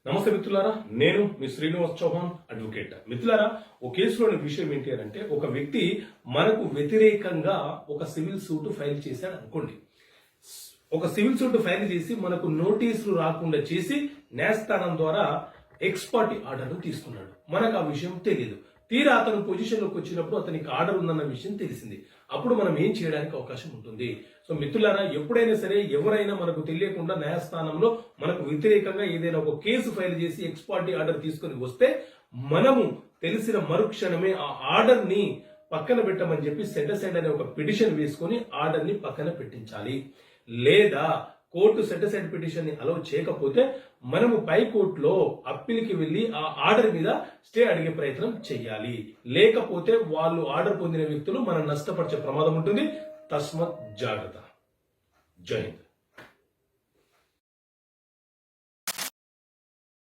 నమస్తే మిత్రులారా, నేను మీ శ్రీనివాస్ చౌహాన్ అడ్వకేట్. మిత్రులారా, ఒక కేసులోని విషయం ఏంటి అంటే, ఒక వ్యక్తి మనకు వ్యతిరేకంగా ఒక సివిల్ సూట్ ఫైల్ చేశాడు అనుకోండి. ఒక సివిల్ సూట్ ఫైల్ చేసి మనకు నోటీసులు రాకుండా చేసి న్యాయస్థానం ద్వారా ఎక్స్ పార్టీ ఆర్డర్ తీసుకున్నాడు. మనకు ఆ విషయం తెలియదు. తీరా అతను పొజిషన్ లోకి వచ్చినప్పుడు అతనికి ఆర్డర్ ఉందన్న విషయం తెలిసింది. అప్పుడు మనం ఏం చేయడానికి అవకాశం ఉంటుంది? సో మిత్రులారా, ఎప్పుడైనా సరే ఎవరైనా మనకు తెలియకుండా న్యాయస్థానంలో మనకు వ్యతిరేకంగా ఏదైనా ఒక కేసు ఫైల్ చేసి ఎక్స్ పార్టీ ఆర్డర్ తీసుకుని వస్తే మనము తెలిసిన మరుక్షణమే ఆ ఆర్డర్ ని పక్కన పెట్టమని చెప్పి సెట్ అసైడ్ అనే ఒక పిటిషన్ వేసుకుని ఆర్డర్ ని పక్కన పెట్టించాలి. లేదా కోర్టు సెట్ అసైడ్ పిటిషన్ ని అలౌ చేయకపోతే మనము పై కోర్టులో అప్పీల్కి వెళ్లి ఆ ఆర్డర్ మీద స్టే అడిగే ప్రయత్నం చేయాలి. లేకపోతే వాళ్ళు ఆర్డర్ పొందిన వ్యక్తులు మనం నష్టపరిచే ప్రమాదం ఉంటుంది. తస్మత్ జాగ్రత్త. జై హింద్.